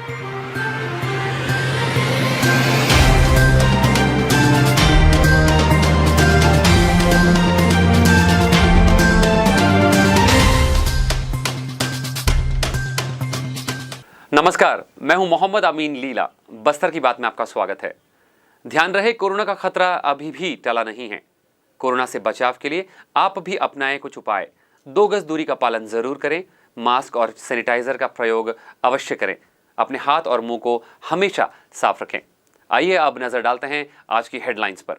नमस्कार, मैं हूं मोहम्मद अमीन लीला। बस्तर की बात में आपका स्वागत है। ध्यान रहे, कोरोना का खतरा अभी भी टला नहीं है। कोरोना से बचाव के लिए आप भी अपनाएं कुछ उपाय। 2 गज दूरी का पालन जरूर करें। मास्क और सैनिटाइजर का प्रयोग अवश्य करें। अपने हाथ और मुंह को हमेशा साफ रखें। आइए अब नजर डालते हैं आज की हेडलाइंस पर।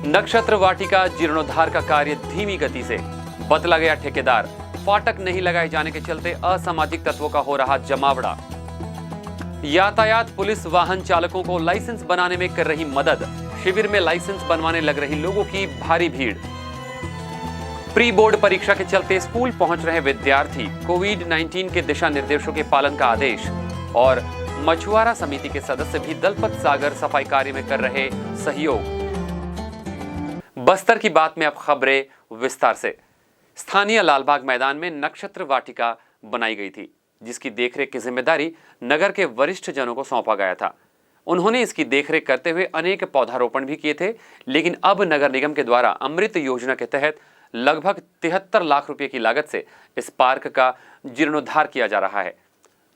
नक्षत्र वाटिका जीर्णोद्धार का कार्य धीमी गति से, बदला गया ठेकेदार। फाटक नहीं लगाए जाने के चलते असामाजिक तत्वों का हो रहा जमावड़ा। यातायात पुलिस वाहन चालकों को लाइसेंस बनाने में कर रही मदद। शिविर में लाइसेंस बनवाने लग रही लोगों की भारी भीड़। प्री बोर्ड परीक्षा के चलते स्कूल पहुंच रहे विद्यार्थी। कोविड-19 के दिशा निर्देशों के पालन का आदेश। और मछुआरा समिति के सदस्य भी दलपत सागर सफाई कार्य में कर रहे सहयोग। बस्तर की बात में अब खबरें विस्तार से। स्थानीय लालबाग मैदान में नक्षत्र वाटिका बनाई गई थी, जिसकी देखरेख की जिम्मेदारी नगर के वरिष्ठ जनों को सौंपा गया था। उन्होंने इसकी देखरेख करते हुए अनेक पौधारोपण भी किए थे, लेकिन अब नगर निगम के द्वारा अमृत योजना के तहत लगभग 73 लाख रुपए की लागत से इस पार्क का जीर्णोद्धार किया जा रहा है।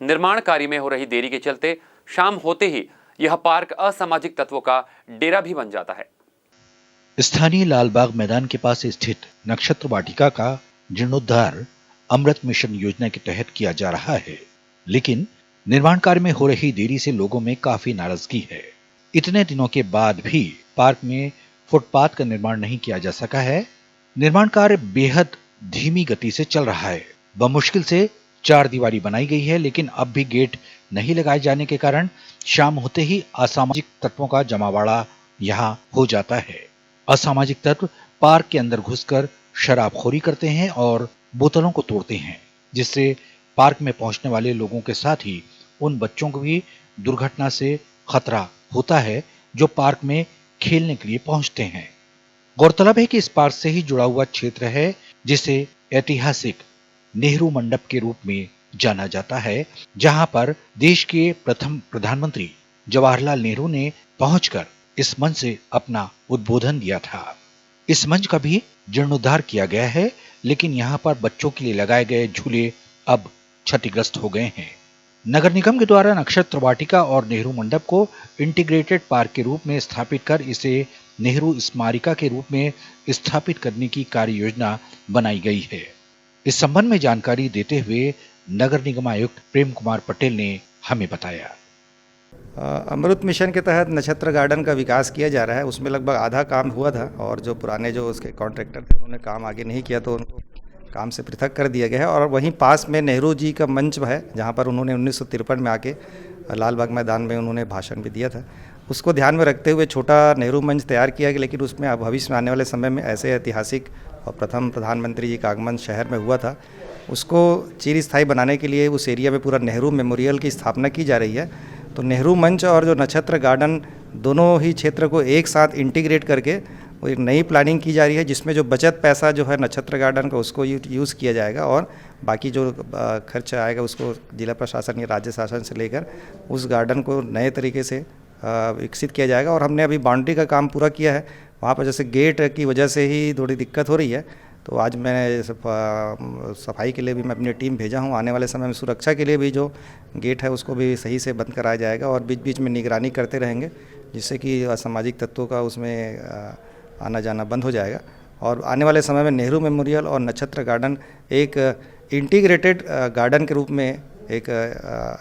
निर्माण कार्य में हो रही देरी के चलते शाम होते ही यह पार्क असामाजिक तत्वों का डेरा भी बन जाता है। स्थानीय लालबाग मैदान के पास स्थित नक्षत्र वाटिका का जीर्णोद्धार अमृत मिशन योजना के तहत किया जा रहा है, लेकिन निर्माण कार्य में हो रही देरी से लोगों में काफी नाराजगी है। इतने दिनों के बाद भी पार्क में फुटपाथ का निर्माण नहीं किया जा सका है। निर्माण कार्य बेहद धीमी गति से चल रहा है। बमुश्किल से 4 दीवारी बनाई गई है, लेकिन अब भी गेट नहीं लगाए जाने के कारण शाम होते ही असामाजिक तत्वों का जमावड़ा यहाँ हो जाता है। असामाजिक तत्व पार्क के अंदर घुसकर शराबखोरी करते हैं और बोतलों को तोड़ते हैं, जिससे पार्क में पहुंचने वाले लोगों के साथ ही उन बच्चों को भी दुर्घटना से खतरा होता है जो पार्क में खेलने के लिए पहुंचते हैं। गौरतलब है कि इस पार्क से ही जुड़ा हुआ क्षेत्र है, जिसे ऐतिहासिक नेहरू मंडप के रूप में जाना जाता है, जहां पर देश के प्रथम प्रधानमंत्री जवाहरलाल नेहरू ने पहुंचकर इस मंच से अपना उद्बोधन दिया था। इस मंच का भी जीर्णोद्धार किया गया है, लेकिन यहाँ पर बच्चों के लिए लगाए गए झूले अब क्षतिग्रस्त हो गए हैं। नगर निगम के द्वारा नक्षत्र वाटिका और नेहरू मंडप को इंटीग्रेटेड पार्क के रूप में स्थापित कर इसे नेहरू स्मारिका के रूप में स्थापित करने की कार्य योजना बनाई गई है। इस संबंध में जानकारी देते हुए नगर निगम आयुक्त प्रेम कुमार पटेल ने हमें बताया। अमृत मिशन के तहत नक्षत्र गार्डन का विकास किया जा रहा है। उसमें लगभग आधा काम हुआ था और जो पुराने जो उसके कॉन्ट्रैक्टर थे उन्होंने काम आगे नहीं किया, तो उनको काम से पृथक कर दिया गया है। और वहीं पास में नेहरू जी का मंच है, जहां पर उन्होंने 1953 में आके लालबाग मैदान में उन्होंने भाषण भी दिया था। उसको ध्यान में रखते हुए छोटा नेहरू मंच तैयार किया गया, लेकिन उसमें अब भविष्य में आने वाले समय में ऐसे ऐतिहासिक और प्रथम प्रधानमंत्री जी का आगमन शहर में हुआ था, उसको चिरस्थायी बनाने के लिए उस एरिया में पूरा नेहरू मेमोरियल की स्थापना की जा रही है। तो नेहरू मंच और जो नक्षत्र गार्डन दोनों ही क्षेत्र को एक साथ इंटीग्रेट करके वो एक नई प्लानिंग की जा रही है, जिसमें जो बचत पैसा जो है नक्षत्र गार्डन का उसको यूज़ किया जाएगा और बाकी जो खर्च आएगा उसको जिला प्रशासन या राज्य शासन से लेकर उस गार्डन को नए तरीके से विकसित किया जाएगा। और हमने अभी बाउंड्री का काम पूरा किया है। वहाँ पर जैसे गेट की वजह से ही थोड़ी दिक्कत हो रही है, तो आज मैं सफाई के लिए भी मैं अपनी टीम भेजा हूँ। आने वाले समय में सुरक्षा के लिए भी जो गेट है उसको भी सही से बंद कराया जाएगा और बीच बीच में निगरानी करते रहेंगे, जिससे कि असामाजिक तत्वों का उसमें आना जाना बंद हो जाएगा। और आने वाले समय में नेहरू मेमोरियल और नक्षत्र गार्डन एक इंटीग्रेटेड गार्डन के रूप में एक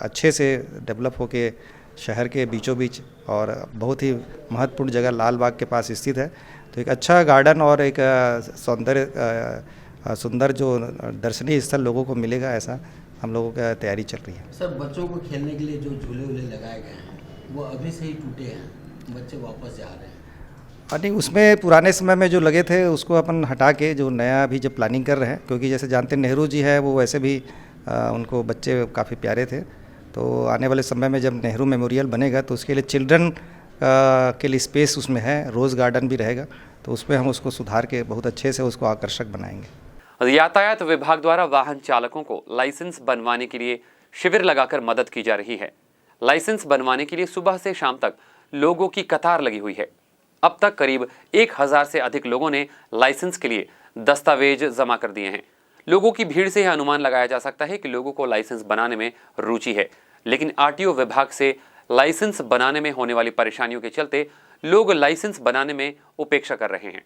अच्छे से डेवलप होके शहर के बीचों बीच और बहुत ही महत्वपूर्ण जगह लालबाग के पास स्थित है। तो एक अच्छा गार्डन और एक सुंदर जो दर्शनीय स्थल लोगों को मिलेगा, ऐसा हम लोगों की तैयारी चल रही है। सर, बच्चों को खेलने के लिए जो झूले वूले लगाए गए हैं वो अभी से ही टूटे हैं, बच्चे वापस जा रहे हैं। नहीं, उसमें पुराने समय में जो लगे थे उसको अपन हटा के जो नया अभी जब प्लानिंग कर रहे हैं, क्योंकि जैसे जानते हैं नेहरू जी है वो वैसे भी उनको बच्चे काफ़ी प्यारे थे। तो आने वाले समय में जब नेहरू मेमोरियल बनेगा तो उसके लिए चिल्ड्रन के लिए स्पेस उसमें है, रोज़ गार्डन भी रहेगा, तो उसमें हम उसको सुधार के बहुत अच्छे से उसको आकर्षक बनाएंगे। यातायात विभाग द्वारा वाहन चालकों को लाइसेंस बनवाने के लिए शिविर लगाकर मदद की जा रही है। लाइसेंस बनवाने के लिए सुबह से शाम तक लोगों की कतार लगी हुई है। अब तक करीब 1000 से अधिक लोगों ने लाइसेंस के लिए दस्तावेज जमा कर दिए हैं। लोगों की भीड़ से यह अनुमान लगाया जा सकता है कि लोगों को लाइसेंस बनाने में रुचि है, लेकिन आरटीओ विभाग से लाइसेंस बनाने में होने वाली परेशानियों के चलते लोग लाइसेंस बनाने में उपेक्षा कर रहे हैं।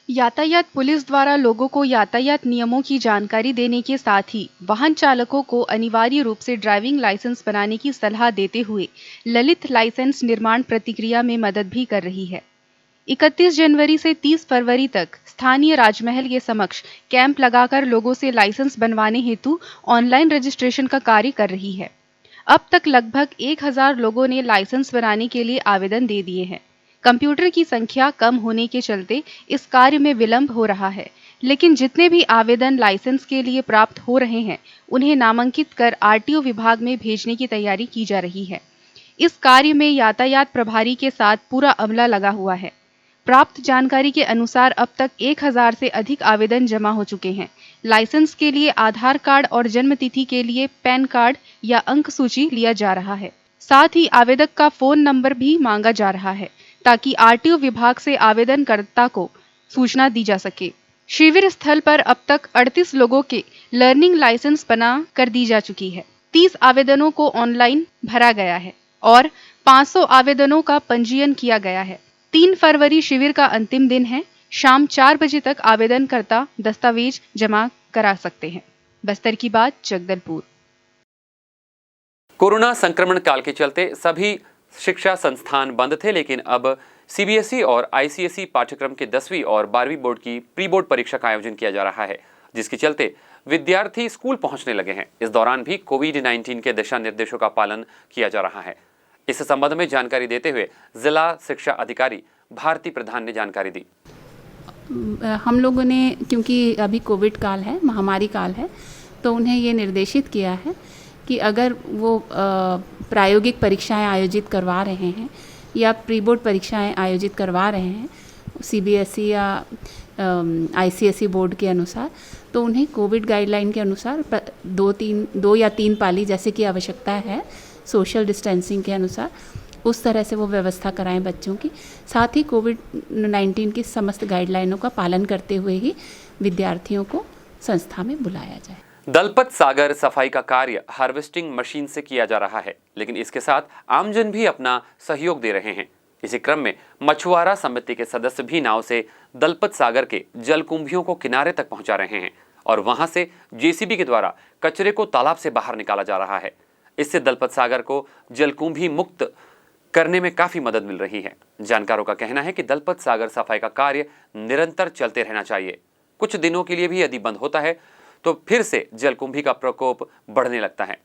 यातायात पुलिस द्वारा लोगों को यातायात नियमों की जानकारी देने के साथ ही वाहन चालकों को अनिवार्य रूप से ड्राइविंग लाइसेंस बनाने की सलाह देते हुए ललित लाइसेंस निर्माण प्रक्रिया में मदद भी कर रही है। 31 जनवरी से 30 फरवरी तक स्थानीय राजमहल के समक्ष कैंप लगाकर लोगों से लाइसेंस बनवाने हेतु ऑनलाइन रजिस्ट्रेशन का कार्य कर रही है। अब तक लगभग 1000 लोगों ने लाइसेंस बनाने के लिए आवेदन दे दिए हैं। कंप्यूटर की संख्या कम होने के चलते इस कार्य में विलंब हो रहा है, लेकिन जितने भी आवेदन लाइसेंस के लिए प्राप्त हो रहे हैं उन्हें नामांकित कर आरटीओ विभाग में भेजने की तैयारी की जा रही है। इस कार्य में यातायात प्रभारी के साथ पूरा अमला लगा हुआ है। प्राप्त जानकारी के अनुसार अब तक 1000 से अधिक आवेदन जमा हो चुके हैं। लाइसेंस के लिए आधार कार्ड और जन्म तिथि के लिए पैन कार्ड या अंक सूची लिया जा रहा है। साथ ही आवेदक का फोन नंबर भी मांगा जा रहा है ताकि आरटीओ विभाग से आवेदनकर्ता को सूचना दी जा सके। शिविर स्थल पर अब तक 38 लोगों के लर्निंग लाइसेंस बना कर दी जा चुकी है। 30 आवेदनों को ऑनलाइन भरा गया है और 500 आवेदनों का पंजीयन किया गया है। 3 फरवरी शिविर का अंतिम दिन है। शाम 4 बजे तक आवेदनकर्ता दस्तावेज जमा करा सकते हैं। बस्तर की बात, जगदलपुर। कोरोना संक्रमण काल के चलते सभी शिक्षा संस्थान बंद थे, लेकिन अब सीबीएसई और आईसीएसई पाठ्यक्रम के 10वीं और 12वीं बोर्ड की प्री बोर्ड परीक्षा का आयोजन किया जा रहा है, जिसके चलते विद्यार्थी स्कूल पहुंचने लगे हैं। इस दौरान भी कोविड-19 के दिशा निर्देशों का पालन किया जा रहा है। इस संबंध में जानकारी देते हुए जिला शिक्षा अधिकारी भारती प्रधान ने जानकारी दी। हम लोगों ने, क्योंकि अभी कोविड काल है, महामारी काल है, तो उन्हें ये निर्देशित किया है कि अगर वो प्रायोगिक परीक्षाएं आयोजित करवा रहे हैं या प्री बोर्ड परीक्षाएं आयोजित करवा रहे हैं सीबीएसई या आईसीएसई बोर्ड के अनुसार, तो उन्हें कोविड गाइडलाइन के अनुसार 2 या 3 पाली जैसे कि आवश्यकता है सोशल डिस्टेंसिंग के अनुसार, उस तरह से वो व्यवस्था कराएं बच्चों की। साथ ही कोविड-19 की समस्त गाइडलाइनों का पालन करते हुए ही विद्यार्थियों को संस्था में बुलाया जाए। दलपत सागर सफाई का कार्य हार्वेस्टिंग मशीन से किया जा रहा है, लेकिन इसके साथ आमजन भी अपना सहयोग दे रहे हैं। इसी क्रम में मछुआरा समिति के सदस्य भी नाव से दलपत सागर के जलकुंभियों को किनारे तक पहुंचा रहे हैं और वहां से जेसीबी के द्वारा कचरे को तालाब से बाहर निकाला जा रहा है। इससे दलपत सागर को जलकुंभी मुक्त करने में काफी मदद मिल रही है। जानकारों का कहना है कि दलपत सागर सफाई का कार्य निरंतर चलते रहना चाहिए। कुछ दिनों के लिए भी यदि बंद होता है तो फिर से जलकुंभी का प्रकोप बढ़ने लगता है।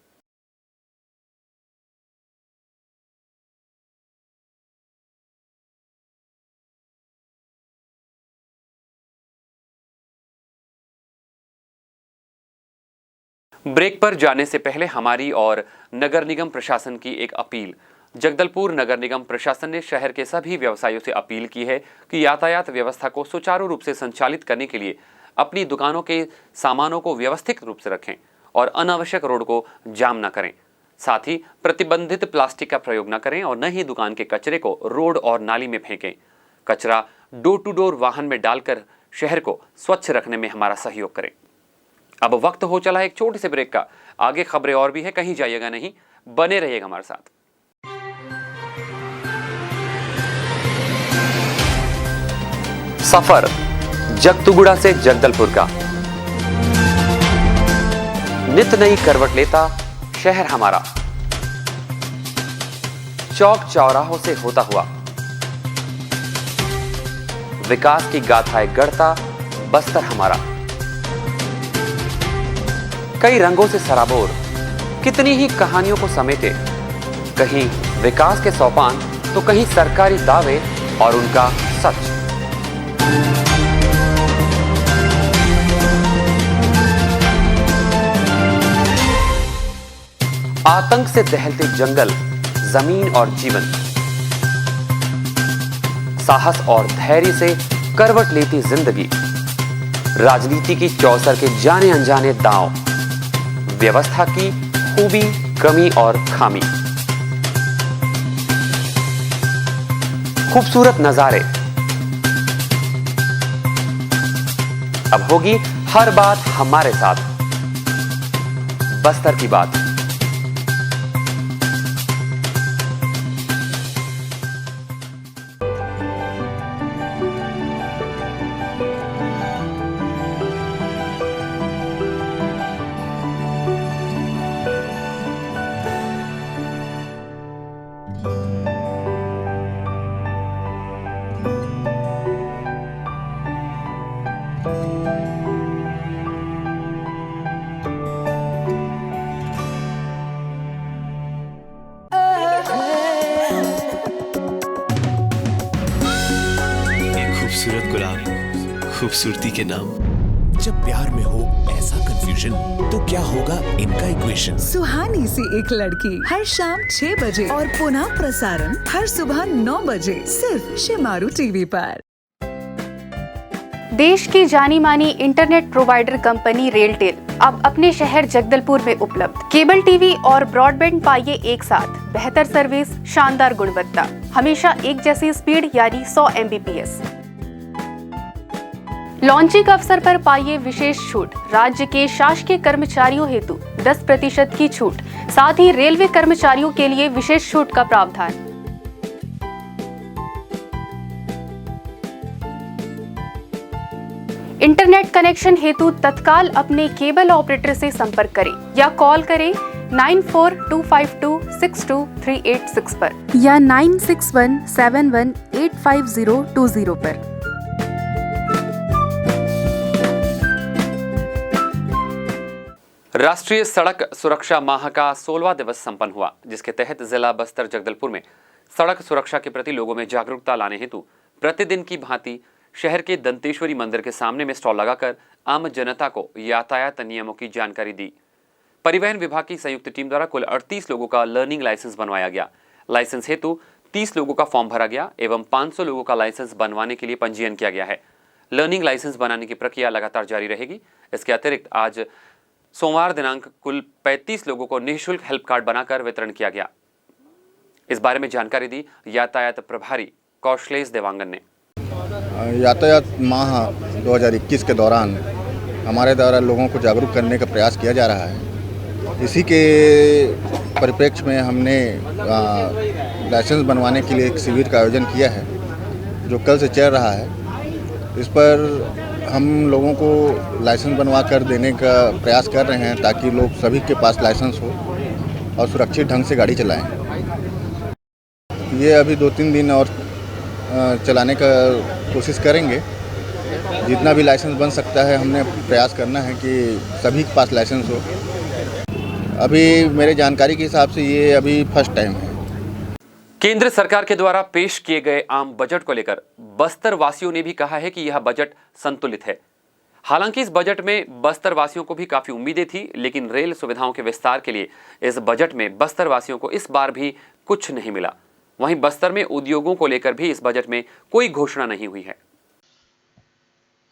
ब्रेक पर जाने से पहले हमारी और नगर निगम प्रशासन की एक अपील। जगदलपुर नगर निगम प्रशासन ने शहर के सभी व्यवसायियों से अपील की है कि यातायात व्यवस्था को सुचारू रूप से संचालित करने के लिए अपनी दुकानों के सामानों को व्यवस्थित रूप से रखें और अनावश्यक रोड को जाम न करें। साथ ही प्रतिबंधित प्लास्टिक का प्रयोग न करें और न ही दुकान के कचरे को रोड और नाली में फेंकें। कचरा डोर टू डोर वाहन में डालकर शहर को स्वच्छ रखने में हमारा सहयोग करें। अब वक्त हो चला है एक छोटे से ब्रेक का। आगे खबरें और भी है, कहीं जाइएगा नहीं, बने रहिएगा हमारे साथ। सफर जगतुगुड़ा से जगदलपुर का नित नई करवट लेता शहर हमारा, चौक चौराहों से होता हुआ विकास की गाथाएं गढ़ता बस्तर हमारा। कई रंगों से सराबोर कितनी ही कहानियों को समेटे, कहीं विकास के सोपान तो कहीं सरकारी दावे और उनका सच। आतंक से दहलते जंगल, जमीन और जीवन, साहस और धैर्य से करवट लेती जिंदगी, राजनीति की चौसर के जाने अनजाने दांव, व्यवस्था की खूबी, कमी और खामी, खूबसूरत नजारे। अब होगी हर बात हमारे साथ, बस्तर की बात। खूबसूरत गुलाब, खूबसूरती के नाम। जब प्यार में हो ऐसा कंफ्यूजन, तो क्या होगा इनका इक्वेशन? सुहानी सी एक लड़की, हर शाम 6 बजे और पुनः प्रसारण हर सुबह 9 बजे सिर्फ शिमारू टीवी पर। देश की जानी मानी इंटरनेट प्रोवाइडर कंपनी रेलटेल अब अपने शहर जगदलपुर में उपलब्ध। केबल टीवी और ब्रॉडबैंड पाइए एक साथ, बेहतर सर्विस, शानदार गुणवत्ता, हमेशा एक जैसी स्पीड यानी 100 MBPS। लॉन्चिंग अवसर पर पाइए विशेष छूट, राज्य के शासकीय कर्मचारियों हेतु 10% की छूट, साथ ही रेलवे कर्मचारियों के लिए विशेष छूट का प्रावधान। इंटरनेट कनेक्शन हेतु तत्काल अपने केबल ऑपरेटर से संपर्क करें या कॉल करें 9425262386 पर या 9617185020 पर। राष्ट्रीय सड़क सुरक्षा माह का 16वां दिवस संपन्न हुआ, जिसके तहत जिला बस्तर जगदलपुर में सड़क सुरक्षा के प्रति लोगों में जागरूकता लाने हेतु प्रतिदिन की भांति शहर के दंतेश्वरी मंदिर के सामने में स्टॉल लगाकर आम जनता को यातायात नियमों की जानकारी दी। परिवहन विभाग की संयुक्त टीम द्वारा कुल 38 लोगों का लर्निंग लाइसेंस बनवाया गया। लाइसेंस हेतु 30 लोगों का फॉर्म भरा गया एवं 500 लोगों का लाइसेंस बनवाने के लिए पंजीयन किया गया है। लर्निंग लाइसेंस बनाने की प्रक्रिया लगातार जारी रहेगी। इसके अतिरिक्त आज सोमवार दिनांक कुल 35 लोगों को निःशुल्क हेल्प कार्ड बनाकर वितरण किया गया। इस बारे में जानकारी दी यातायात प्रभारी कौशलेश देवांगन ने। यातायात माह 2021 के दौरान हमारे द्वारा लोगों को जागरूक करने का प्रयास किया जा रहा है। इसी के परिप्रेक्ष्य में हमने लाइसेंस बनवाने के लिए एक शिविर का आयोजन किया है, जो कल से चल रहा है। इस पर हम लोगों को लाइसेंस बनवा कर देने का प्रयास कर रहे हैं, ताकि लोग सभी के पास लाइसेंस हो और सुरक्षित ढंग से गाड़ी चलाएं। ये अभी 2-3 दिन और चलाने का कोशिश करेंगे। जितना भी लाइसेंस बन सकता है हमने प्रयास करना है कि सभी के पास लाइसेंस हो। अभी मेरे जानकारी के हिसाब से ये अभी फर्स्ट टाइम है। केंद्र सरकार के द्वारा पेश किए गए आम बजट को लेकर बस्तर वासियों ने भी कहा है कि यह बजट संतुलित है। हालांकि इस बजट में बस्तर वासियों को भी काफी उम्मीदें थी, लेकिन रेल सुविधाओं के विस्तार के लिए इस बजट में बस्तर वासियों को इस बार भी कुछ नहीं मिला। वहीं बस्तर में उद्योगों को लेकर भी इस बजट में कोई घोषणा नहीं हुई है।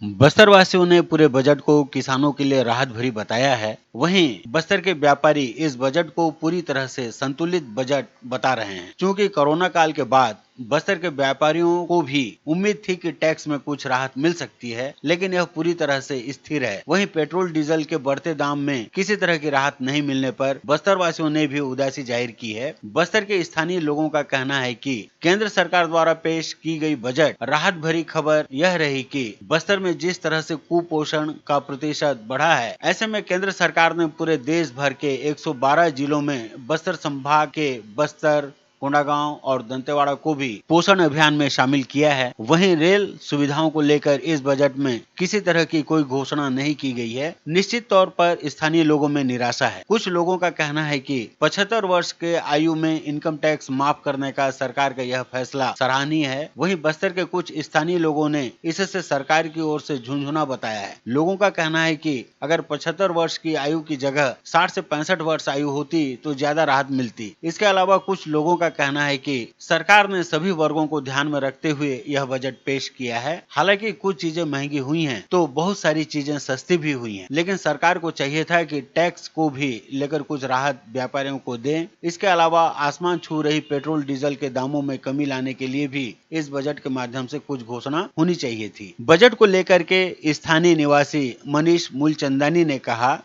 बस्तर वासियों ने पूरे बजट को किसानों के लिए राहत भरी बताया है। वहीं बस्तर के व्यापारी इस बजट को पूरी तरह से संतुलित बजट बता रहे हैं, क्योंकि कोरोना काल के बाद बस्तर के व्यापारियों को भी उम्मीद थी कि टैक्स में कुछ राहत मिल सकती है, लेकिन यह पूरी तरह से स्थिर है। वहीं पेट्रोल डीजल के बढ़ते दाम में किसी तरह की राहत नहीं मिलने पर बस्तर वासियों ने भी उदासी जाहिर की है। बस्तर के स्थानीय लोगों का कहना है कि केंद्र सरकार द्वारा पेश की गई बजट राहत भरी खबर यह रही कि बस्तर में जिस तरह से कुपोषण का प्रतिशत बढ़ा है, ऐसे में केंद्र सरकार ने पूरे देश भर के 112 जिलों में बस्तर संभाग के बस्तर, कोंडागांव और दंतेवाड़ा को भी पोषण अभियान में शामिल किया है। वहीं रेल सुविधाओं को लेकर इस बजट में किसी तरह की कोई घोषणा नहीं की गई है। निश्चित तौर पर स्थानीय लोगों में निराशा है। कुछ लोगों का कहना है कि 75 वर्ष के आयु में इनकम टैक्स माफ करने का सरकार का यह फैसला सराहनीय है। वहीं बस्तर के कुछ स्थानीय लोगों ने इससे सरकार की ओर से झुंझुना बताया है। लोगों का कहना है कि अगर 75 वर्ष की आयु की जगह 60 से 65 वर्ष आयु होती तो ज्यादा राहत मिलती। इसके अलावा कुछ लोगों का कहना है कि सरकार ने सभी वर्गों को ध्यान में रखते हुए यह बजट पेश किया है। हालांकि कुछ चीजें महंगी हुई हैं तो बहुत सारी चीजें सस्ती भी हुई हैं, लेकिन सरकार को चाहिए था कि टैक्स को भी लेकर कुछ राहत व्यापारियों को दें। इसके अलावा आसमान छू रही पेट्रोल डीजल के दामों में कमी लाने के लिए भी इस बजट के माध्यम से कुछ घोषणा होनी चाहिए थी। बजट को लेकर के स्थानीय निवासी मनीष मूलचंदानी ने कहा,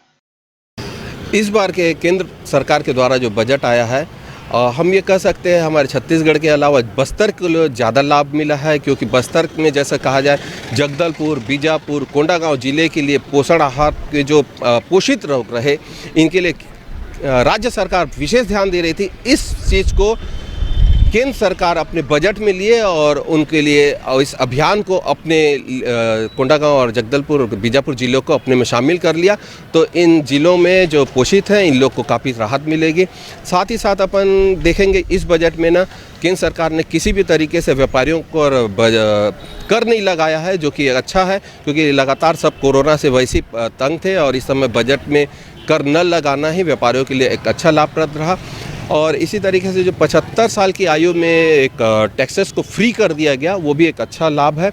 इस बार के केंद्र सरकार के द्वारा जो बजट आया है, हम ये कह सकते हैं हमारे छत्तीसगढ़ के अलावा बस्तर को ज़्यादा लाभ मिला है, क्योंकि बस्तर में जैसा कहा जाए जगदलपुर, बीजापुर, कोंडागांव जिले के लिए पोषण आहार के जो पोषित लोग रहे, इनके लिए राज्य सरकार विशेष ध्यान दे रही थी। इस चीज़ को केंद्र सरकार अपने बजट में लिए और उनके लिए इस अभियान को अपने कोंडागांव और जगदलपुर और बीजापुर जिलों को अपने में शामिल कर लिया। तो इन जिलों में जो पोषित हैं इन लोग को काफ़ी राहत मिलेगी। साथ ही साथ अपन देखेंगे इस बजट में ना केंद्र सरकार ने किसी भी तरीके से व्यापारियों को कर नहीं लगाया है, जो कि अच्छा है, क्योंकि लगातार सब कोरोना से वैसे तंग थे और इस समय बजट में कर न लगाना ही व्यापारियों के लिए एक अच्छा लाभप्रद रहा। और इसी तरीके से जो 75 साल की आयु में एक टैक्सेस को फ्री कर दिया गया, वो भी एक अच्छा लाभ है।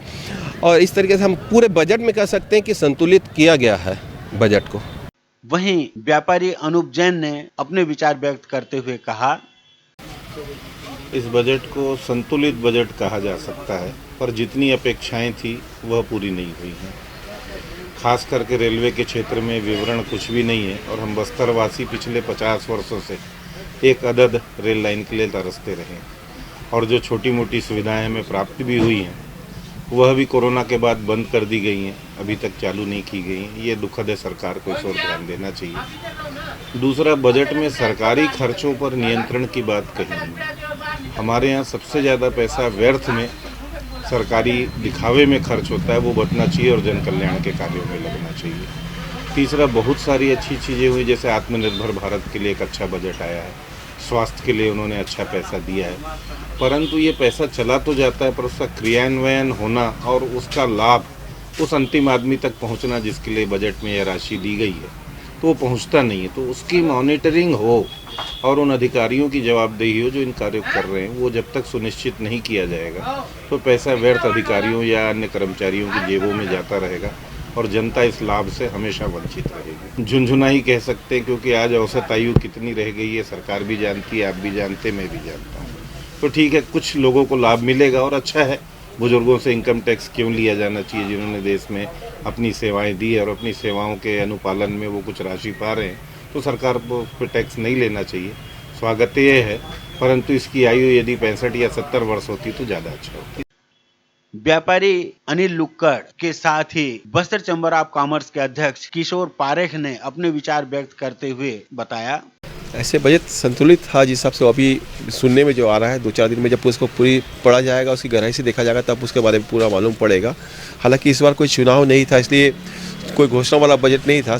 और इस तरीके से हम पूरे बजट में कह सकते हैं कि संतुलित किया गया है बजट को। वहीं व्यापारी अनूप जैन ने अपने विचार व्यक्त करते हुए कहा, इस बजट को संतुलित बजट कहा जा सकता है, पर जितनी अपेक्षाएं थी वह पूरी नहीं हुई हैं। खास करके रेलवे के क्षेत्र में विवरण कुछ भी नहीं है और हम बस्तरवासी पिछले 50 वर्षों से एक अदद रेल लाइन के लिए तरसते रहे और जो छोटी मोटी सुविधाएं हमें प्राप्त भी हुई हैं वह भी कोरोना के बाद बंद कर दी गई हैं, अभी तक चालू नहीं की गई हैं। ये दुखद है, सरकार को इस ओर ध्यान देना चाहिए। दूसरा, बजट में सरकारी खर्चों पर नियंत्रण की बात कही है। हमारे यहाँ सबसे ज़्यादा पैसा व्यर्थ में सरकारी दिखावे में खर्च होता है, वो बचना चाहिए और जन कल्याण के कार्यों में लगना चाहिए। तीसरा, बहुत सारी अच्छी चीज़ें हुई, जैसे आत्मनिर्भर भारत के लिए एक अच्छा बजट आया है, स्वास्थ्य के लिए उन्होंने अच्छा पैसा दिया है, परंतु ये पैसा चला तो जाता है पर उसका क्रियान्वयन होना और उसका लाभ उस अंतिम आदमी तक पहुंचना जिसके लिए बजट में यह राशि दी गई है तो वो पहुंचता नहीं है। तो उसकी मॉनिटरिंग हो और उन अधिकारियों की जवाबदेही हो जो इन कार्यों कर रहे हैं, वो जब तक सुनिश्चित नहीं किया जाएगा तो पैसा व्यर्थ अधिकारियों या अन्य कर्मचारियों की जेबों में जाता रहेगा और जनता इस लाभ से हमेशा वंचित रहेगी। झुंझुना ही कह सकते हैं, क्योंकि आज औसत आयु कितनी रह गई है सरकार भी जानती है, आप भी जानते, मैं भी जानता हूँ। तो ठीक है, कुछ लोगों को लाभ मिलेगा और अच्छा है। बुजुर्गों से इनकम टैक्स क्यों लिया जाना चाहिए, जिन्होंने देश में अपनी सेवाएं दी है और अपनी सेवाओं के अनुपालन में वो कुछ राशि पा रहे हैं, तो सरकार को उस पर टैक्स नहीं लेना चाहिए। स्वागत ये है, परंतु इसकी आयु यदि 65 या 70 वर्ष होती तो ज़्यादा अच्छा होती। व्यापारी अनिल लुक्कड़ के साथ ही बस्तर चैम्बर ऑफ कॉमर्स के अध्यक्ष किशोर पारेख ने अपने विचार व्यक्त करते हुए बताया, ऐसे बजट संतुलित था जिस हिसाब से अभी सुनने में जो आ रहा है, 2-4 दिन में जब उसको पूरी पढ़ा जाएगा, उसकी गहराई से देखा जाएगा, तब उसके बारे में पूरा मालूम पड़ेगा। हालांकि इस बार कोई चुनाव नहीं था, इसलिए कोई घोषणा वाला बजट नहीं था,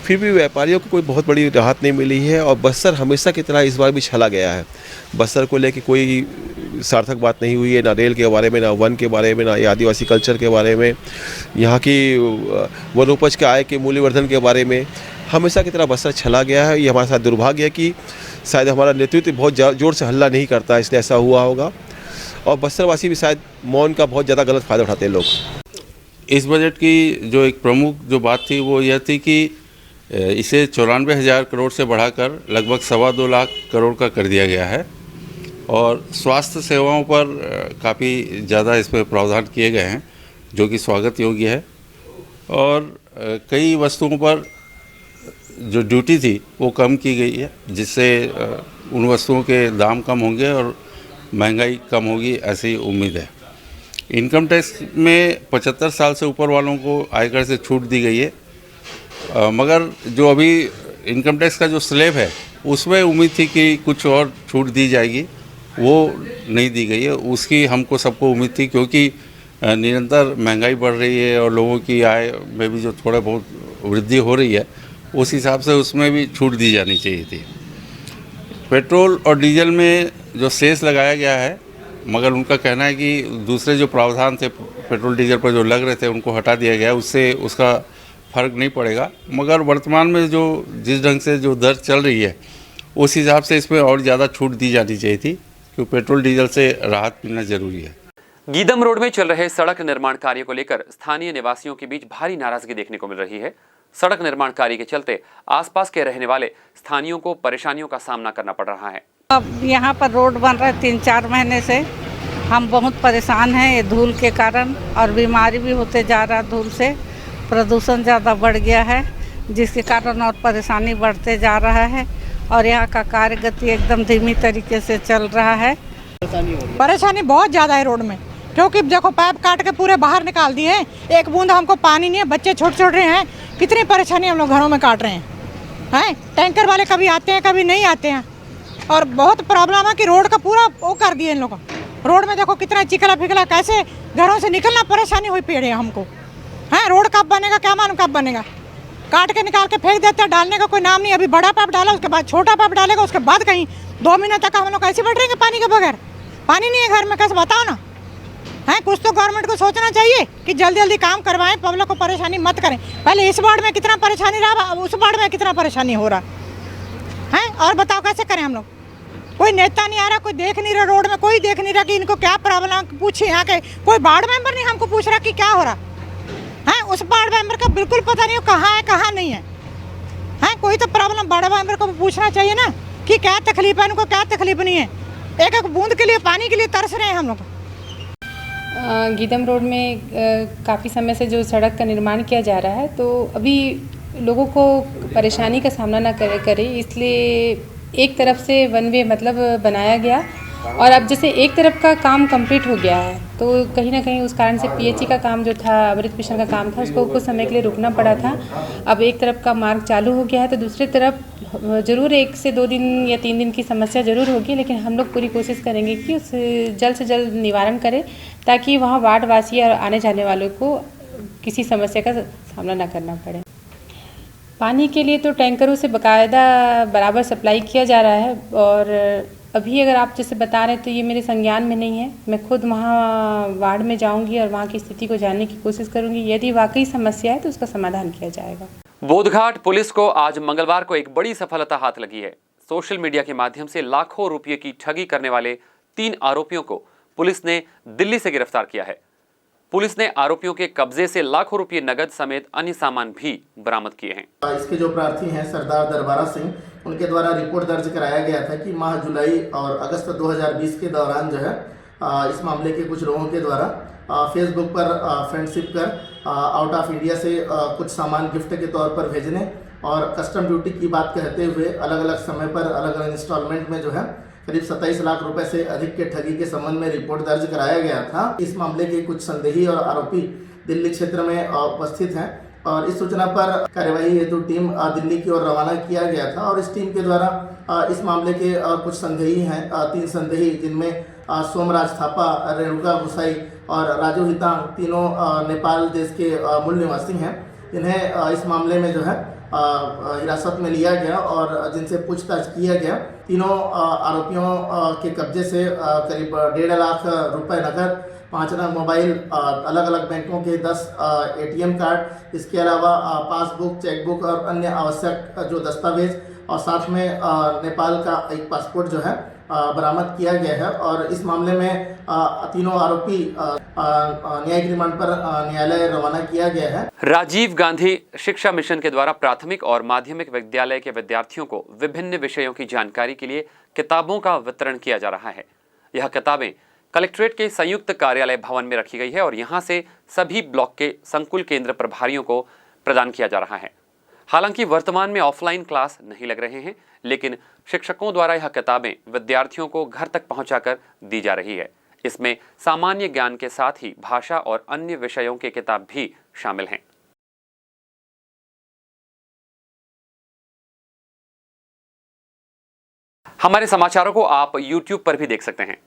फिर भी व्यापारियों को कोई बहुत बड़ी राहत नहीं मिली है। और बस्तर हमेशा की तरह इस बार भी छला गया है। बस्तर को लेकर कोई सार्थक बात नहीं हुई है, ना रेल के बारे में, ना वन के बारे में, ना आदिवासी कल्चर के बारे में, यहाँ की वनोपज के आय के मूल्यवर्धन के बारे में। हमेशा की तरह बस्तर छला गया है। ये हमारे साथ दुर्भाग्य है कि शायद हमारा नेतृत्व बहुत जोर से हल्ला नहीं करता, इसलिए ऐसा हुआ होगा। और बस्तरवासी भी शायद मौन का बहुत ज़्यादा गलत फ़ायदा उठाते हैं लोग। इस बजट की जो एक प्रमुख जो बात थी वो यह थी कि इसे 94,000 करोड़ से बढ़ाकर लगभग 2.25 लाख करोड़ का कर दिया गया है और स्वास्थ्य सेवाओं पर काफ़ी ज़्यादा इसमें प्रावधान किए गए हैं, जो कि स्वागत योग्य है। और कई वस्तुओं पर जो ड्यूटी थी वो कम की गई है, जिससे उन वस्तुओं के दाम कम होंगे और महंगाई कम होगी, ऐसी उम्मीद है। इनकम टैक्स में 75 साल से ऊपर वालों को आयकर से छूट दी गई है, मगर जो अभी इनकम टैक्स का जो स्लैब है उसमें उम्मीद थी कि कुछ और छूट दी जाएगी, वो नहीं दी गई है। उसकी हमको सबको उम्मीद थी, क्योंकि निरंतर महंगाई बढ़ रही है और लोगों की आय में भी जो थोड़ा बहुत वृद्धि हो रही है, उस हिसाब से उसमें भी छूट दी जानी चाहिए थी। पेट्रोल और डीजल में जो सेस लगाया गया है, मगर उनका कहना है कि दूसरे जो प्रावधान थे पेट्रोल डीजल पर जो लग रहे थे उनको हटा दिया गया, उससे उसका फ़र्क नहीं पड़ेगा। मगर वर्तमान में जो जिस ढंग से जो दर चल रही है उस हिसाब से इसमें और ज़्यादा छूट दी जानी चाहिए थी, क्योंकि पेट्रोल डीजल से राहत मिलना जरूरी है। गीदम रोड में चल रहे सड़क निर्माण कार्य को लेकर स्थानीय निवासियों के बीच भारी नाराजगी देखने को मिल रही है। सड़क निर्माण कार्य के चलते आसपास के रहने वाले स्थानियों को परेशानियों का सामना करना पड़ रहा है। अब यहाँ पर रोड बन रहा है 3-4 महीने से, हम बहुत परेशान हैं ये धूल के कारण, और बीमारी भी होते जा रहा है धूल से। प्रदूषण ज़्यादा बढ़ गया है जिसके कारण और परेशानी बढ़ते जा रहा है, और यहाँ का कार्य गति एकदम धीमी तरीके से चल रहा है। परेशानी बहुत ज़्यादा है रोड में, क्योंकि देखो पाइप काट के पूरे बाहर निकाल दिए हैं, एक बूंद हमको पानी नहीं है, बच्चे छोटे छोटे हैं, कितनी परेशानी हम लोग घरों में काट रहे हैं। टैंकर वाले कभी आते हैं कभी नहीं आते हैं, और बहुत प्रॉब्लम है कि रोड का पूरा वो कर दिए इन लोगों। रोड में देखो कितना चिकला फिकला, कैसे घरों से निकलना परेशानी हुई पड़ी है हमको। रोड कब बनेगा क्या मालूम कब बनेगा, काट के निकाल के फेंक देते हैं, डालने का कोई नाम नहीं। अभी बड़ा पाइप डाला, उसके बाद छोटा पाइप डालेगा, उसके बाद कहीं 2 महीने तक हम लोग कैसे बैठेंगे पानी के बगैर। पानी नहीं है घर में, कैसे बताओ ना। कुछ तो गवर्नमेंट को सोचना चाहिए कि जल्दी जल्दी काम करवाएं, पब्लिक को परेशानी मत करें। पहले इस वार्ड में कितना परेशानी रहा, अब उस वार्ड में कितना परेशानी हो रहा है। और बताओ कैसे करें हम लोग। कोई नेता नहीं आ रहा, कोई देख नहीं रहा, रोड में कोई देख नहीं रहा कि इनको क्या प्रॉब्लम पूछे। यहाँ के कोई वार्ड मेंबर नहीं हमको पूछ रहा कि क्या हो रहा है। उस वार्ड मेंबर का बिल्कुल पता नहीं हो कहाँ है कहाँ नहीं है। कोई तो प्रॉब्लम वार्ड मेंबर को पूछना चाहिए ना कि क्या तकलीफ है, इनको क्या तकलीफ नहीं है। एक एक बूंद के लिए, पानी के लिए तरस रहे हैं हम लोग। गीदम रोड में काफ़ी समय से जो सड़क का निर्माण किया जा रहा है, तो अभी लोगों को परेशानी का सामना ना करे, इसलिए एक तरफ से वन वे मतलब बनाया गया, और अब जैसे एक तरफ का काम कंप्लीट हो गया है, तो कहीं ना कहीं उस कारण से पीएचई का काम जो था, अमृत मिशन का काम था, उसको कुछ समय के लिए रुकना पड़ा था। अब एक तरफ का मार्ग चालू हो गया है, तो दूसरी तरफ ज़रूर 1 से 2 दिन या 3 दिन की समस्या ज़रूर होगी, लेकिन हम लोग पूरी कोशिश करेंगे कि उस जल्द से जल्द निवारण करें, ताकि वहाँ वार्ड वासी और आने जाने वालों को किसी समस्या का सामना ना करना पड़े। पानी के लिए तो टैंकरों से बाकायदा बराबर सप्लाई किया जा रहा है, और अभी अगर आप जैसे बता रहे हैं तो ये मेरे संज्ञान में नहीं है। मैं खुद वहाँ वार्ड में जाऊंगी और वहाँ की स्थिति को जानने की कोशिश करूंगी। यदि वाकई समस्या है तो उसका समाधान किया जाएगा। बोधघाट पुलिस को आज मंगलवार को एक बड़ी सफलता हाथ लगी है। सोशल मीडिया के माध्यम से लाखों रुपये की ठगी करने वाले 3 आरोपियों को पुलिस ने दिल्ली से गिरफ्तार किया है। पुलिस ने आरोपियों के कब्जे से लाखों रुपये नगद समेत अन्य सामान भी बरामद किए हैं। इसके जो प्रार्थी हैं सरदार दरबारा सिंह, उनके द्वारा रिपोर्ट दर्ज कराया गया था कि माह जुलाई और अगस्त 2020 के दौरान जो है इस मामले के कुछ लोगों के द्वारा फेसबुक पर फ्रेंडशिप कर आउट ऑफ इंडिया से कुछ सामान गिफ्ट के तौर पर भेजने और कस्टम ड्यूटी की बात कहते हुए अलग अलग समय पर अलग अलग इंस्टॉलमेंट में जो है करीब 27 लाख रुपए से अधिक के ठगी के संबंध में रिपोर्ट दर्ज कराया गया था। इस मामले के कुछ संदेही और आरोपी दिल्ली क्षेत्र में उपस्थित हैं, और इस सूचना पर कार्यवाही हेतु टीम दिल्ली की ओर रवाना किया गया था। और इस टीम के द्वारा इस मामले के कुछ संदेही हैं, 3 संदेही, जिनमें सोमराज थापा, रेणुका गुसाई और राजू हितांग, तीनों नेपाल देश के मूल निवासी हैं। इन्हें इस मामले में जो है हिरासत में लिया गया और जिनसे पूछताछ किया गया। तीनों आरोपियों के कब्जे से करीब 1.5 लाख रुपए नकद, 5 नग मोबाइल, अलग अलग बैंकों के 10 ATM कार्ड, इसके अलावा पासबुक, चेकबुक और अन्य आवश्यक जो दस्तावेज, और साथ में नेपाल का एक पासपोर्ट जो है बरामद किया गया है। और इस मामले में तीनों आरोपी न्यायिक रिमांड पर न्यायालय रवाना किया गया है। राजीव गांधी शिक्षा मिशन के द्वारा प्राथमिक और माध्यमिक विद्यालय के विद्यार्थियों को विभिन्न विषयों की जानकारी के लिए किताबों का वितरण किया जा रहा है। यह किताबें कलेक्ट्रेट के संयुक्त कार्यालय भवन में रखी गई है और यहाँ से सभी ब्लॉक के संकुल केंद्र प्रभारियों को प्रदान किया जा रहा है। हालांकि वर्तमान में ऑफलाइन क्लास नहीं लग रहे हैं, लेकिन शिक्षकों द्वारा यह किताबें विद्यार्थियों को घर तक पहुंचाकर दी जा रही है। इसमें सामान्य ज्ञान के साथ ही भाषा और अन्य विषयों के किताब भी शामिल हैं। हमारे समाचारों को आप YouTube पर भी देख सकते हैं।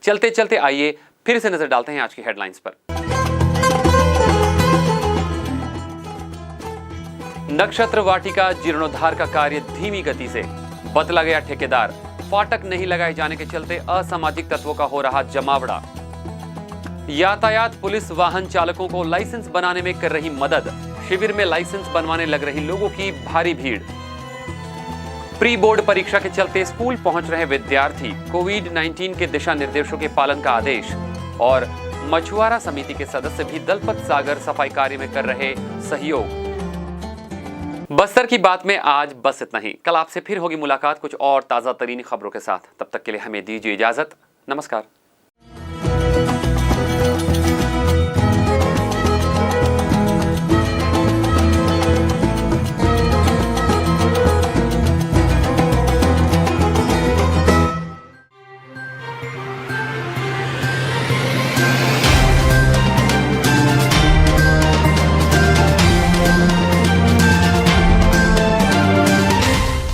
चलते चलते आइए फिर से नजर डालते हैं आज की हेडलाइंस पर। नक्षत्र वाटिका जीर्णोद्धार का कार्य धीमी गति से, बदला गया ठेकेदार, फाटक नहीं लगाए जाने के चलते असामाजिक तत्वों का हो रहा जमावड़ा। यातायात पुलिस वाहन चालकों को लाइसेंस बनाने में कर रही मदद, शिविर में लाइसेंस बनवाने लग रही लोगों की भारी भीड़। प्री बोर्ड परीक्षा के चलते स्कूल पहुंच रहे विद्यार्थी, कोविड-19 के दिशा निर्देशों के पालन का आदेश और मछुआरा समिति के सदस्य भी दलपत सागर सफाई कार्य में कर रहे सहयोग। बस्तर की बात में आज बस इतना ही। कल आपसे फिर होगी मुलाकात कुछ और ताजा तरीन खबरों के साथ। तब तक के लिए हमें दीजिए इजाजत। नमस्कार।